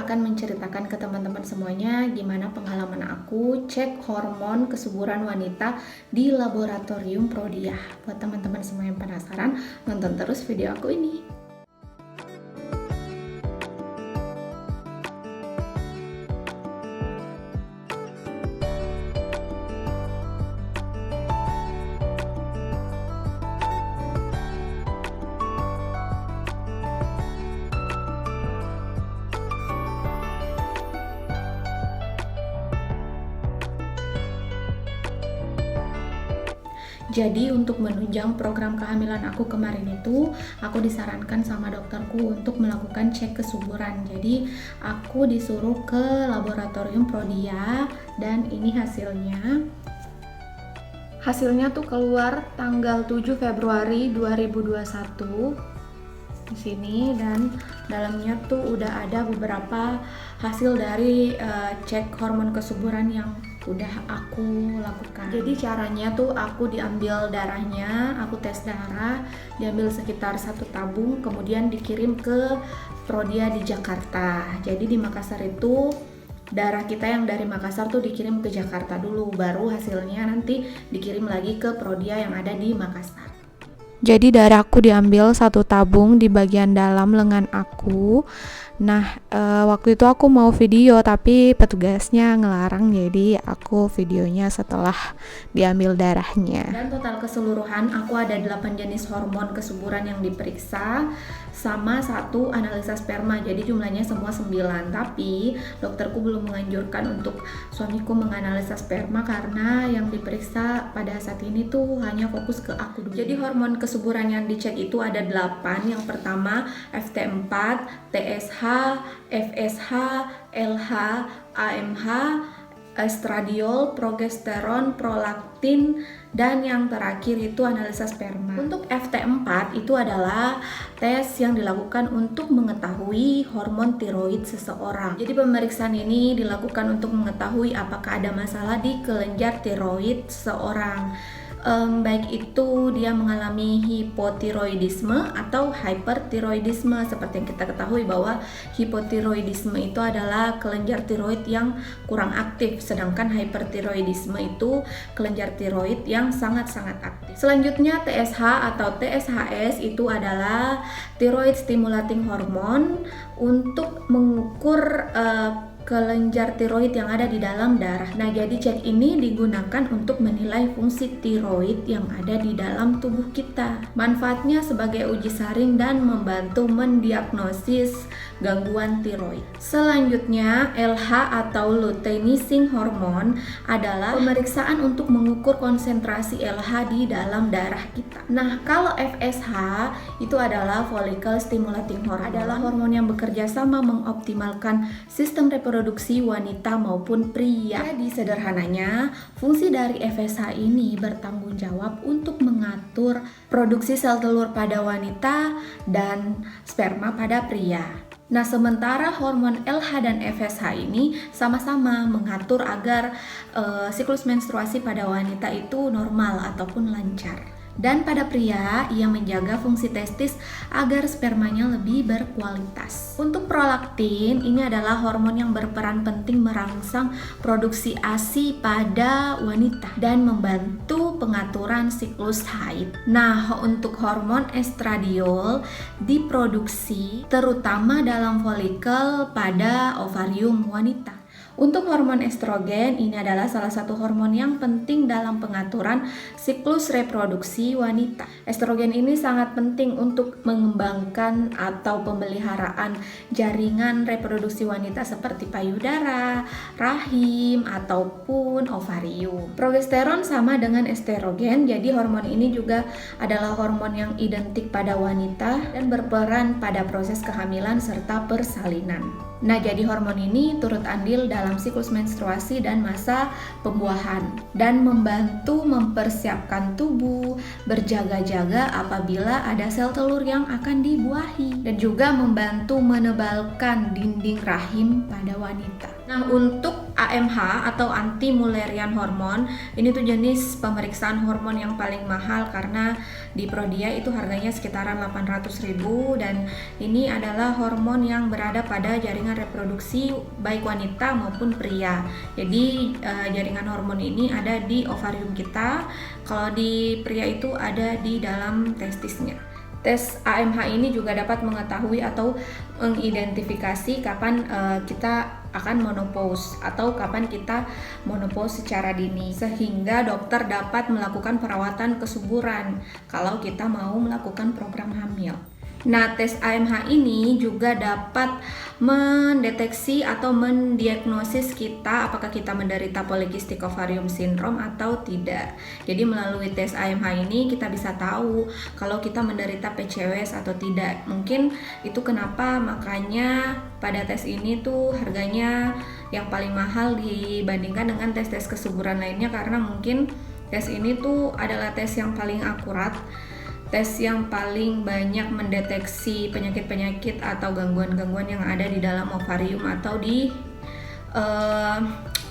akan menceritakan ke teman-teman semuanya gimana pengalaman aku cek hormon kesuburan wanita di laboratorium Prodia. Buat teman-teman semua yang penasaran, nonton terus video aku ini. Jadi untuk menunjang program kehamilan aku kemarin itu, aku disarankan sama dokterku untuk melakukan cek kesuburan. Jadi aku disuruh ke laboratorium Prodia dan ini hasilnya. Hasilnya tuh keluar tanggal 7 Februari 2021 di sini, dan dalamnya tuh udah ada beberapa hasil dari cek hormon kesuburan yang udah aku lakukan. Jadi caranya tuh aku diambil darahnya, aku tes darah, diambil sekitar 1 tabung, kemudian dikirim ke Prodia di Jakarta. Jadi di Makassar itu darah kita yang dari Makassar tuh dikirim ke Jakarta dulu, baru hasilnya nanti dikirim lagi ke Prodia yang ada di Makassar. Jadi darahku diambil 1 tabung di bagian dalam lengan aku. Nah, waktu itu aku mau video tapi petugasnya ngelarang, jadi aku videonya setelah diambil darahnya. Dan total keseluruhan aku ada 8 jenis hormon kesuburan yang diperiksa sama 1 analisa sperma, jadi jumlahnya semua 9. Tapi dokterku belum menganjurkan untuk suamiku menganalisa sperma karena yang diperiksa pada saat ini tuh hanya fokus ke aku dulu. Jadi hormon kesuburan yang dicek itu ada 8. Yang pertama FT4, TSH, FSH, LH, AMH, estradiol, progesteron, prolaktin, dan yang terakhir itu analisa sperma. Untuk FT4 itu adalah tes yang dilakukan untuk mengetahui hormon tiroid seseorang. Jadi pemeriksaan ini dilakukan untuk mengetahui apakah ada masalah di kelenjar tiroid seseorang. Baik itu dia mengalami hipotiroidisme atau hypertiroidisme. Seperti yang kita ketahui bahwa hipotiroidisme itu adalah kelenjar tiroid yang kurang aktif, sedangkan hypertiroidisme itu kelenjar tiroid yang sangat-sangat aktif. Selanjutnya TSH atau TSHS itu adalah thyroid stimulating hormone untuk mengukur kelenjar tiroid yang ada di dalam darah. Nah, jadi cek ini digunakan untuk menilai fungsi tiroid yang ada di dalam tubuh kita. Manfaatnya sebagai uji saring dan membantu mendiagnosis gangguan tiroid. Selanjutnya, LH atau luteinizing hormone adalah pemeriksaan untuk mengukur konsentrasi LH di dalam darah kita. Nah, kalau FSH itu adalah follicle stimulating hormone, adalah hormon yang bekerja sama mengoptimalkan sistem reproduksi wanita maupun pria. Jadi sederhananya, fungsi dari FSH ini bertanggung jawab untuk mengatur produksi sel telur pada wanita dan sperma pada pria. Nah, sementara hormon LH dan FSH ini sama-sama mengatur agar siklus menstruasi pada wanita itu normal ataupun lancar. Dan pada pria, ia menjaga fungsi testis agar spermanya lebih berkualitas. Untuk prolaktin, ini adalah hormon yang berperan penting merangsang produksi ASI pada wanita dan membantu pengaturan siklus haid. Nah, untuk hormon estradiol diproduksi terutama dalam folikel pada ovarium wanita. Untuk hormon estrogen, ini adalah salah satu hormon yang penting dalam pengaturan siklus reproduksi wanita. Estrogen ini sangat penting untuk mengembangkan atau pemeliharaan jaringan reproduksi wanita seperti payudara, rahim, ataupun ovarium. Progesteron sama dengan estrogen, jadi hormon ini juga adalah hormon yang identik pada wanita dan berperan pada proses kehamilan serta persalinan. Nah, jadi hormon ini turut andil dalam siklus menstruasi dan masa pembuahan dan membantu mempersiapkan tubuh berjaga-jaga apabila ada sel telur yang akan dibuahi, dan juga membantu menebalkan dinding rahim pada wanita. Nah, untuk AMH atau anti Mullerian hormon, ini tuh jenis pemeriksaan hormon yang paling mahal karena di Prodia itu harganya sekitaran 800.000 dan ini adalah hormon yang berada pada jaringan reproduksi baik wanita maupun pria. Jadi jaringan hormon ini ada di ovarium kita, kalau di pria itu ada di dalam testisnya. Tes AMH ini juga dapat mengetahui atau mengidentifikasi kapan kita akan menopause atau kapan kita menopause secara dini, sehingga dokter dapat melakukan perawatan kesuburan kalau kita mau melakukan program hamil. Nah, tes AMH ini juga dapat mendeteksi atau mendiagnosis kita apakah kita menderita polycystic ovarium syndrome atau tidak. Jadi melalui tes AMH ini kita bisa tahu kalau kita menderita PCOS atau tidak. Mungkin itu kenapa makanya pada tes ini tuh harganya yang paling mahal dibandingkan dengan tes-tes kesuburan lainnya, karena mungkin tes ini tuh adalah tes yang paling akurat, tes yang paling banyak mendeteksi penyakit-penyakit atau gangguan-gangguan yang ada di dalam ovarium atau di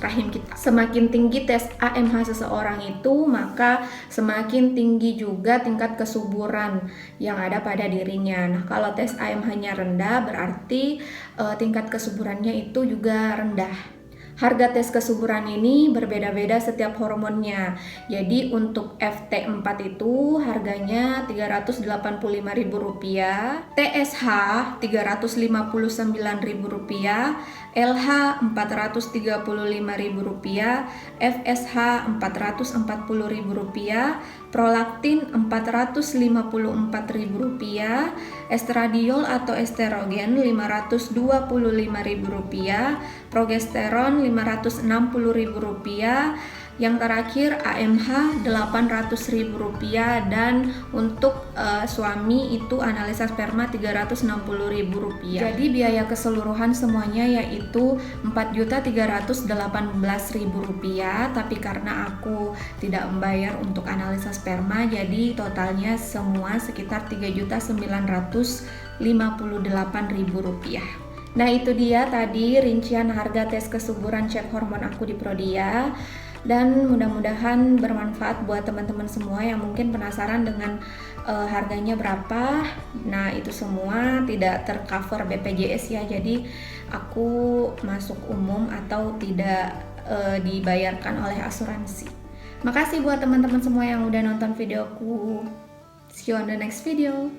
rahim kita. Semakin tinggi tes AMH seseorang itu, maka semakin tinggi juga tingkat kesuburan yang ada pada dirinya. Nah, kalau tes AMH-nya rendah, berarti tingkat kesuburannya itu juga rendah. Harga tes kesuburan ini berbeda-beda setiap hormonnya. Jadi untuk FT4 itu harganya Rp385.000, TSH Rp359.000, LH Rp435.000, FSH Rp440.000, prolaktin Rp454.000, estradiol atau esterogen Rp525.000, progesteron Rp560.000, yang terakhir AMH Rp800.000, dan untuk suami itu analisa sperma Rp360.000. Jadi biaya keseluruhan semuanya yaitu Rp4.318.000, tapi karena aku tidak membayar untuk analisa sperma, jadi totalnya semua sekitar Rp3.958.000. Nah, itu dia tadi rincian harga tes kesuburan cek hormon aku di Prodia, dan mudah-mudahan bermanfaat buat teman-teman semua yang mungkin penasaran dengan harganya berapa. Nah, itu semua tidak tercover BPJS ya, jadi aku masuk umum atau tidak dibayarkan oleh asuransi. Makasih buat teman-teman semua yang udah nonton videoku. See you on the next video.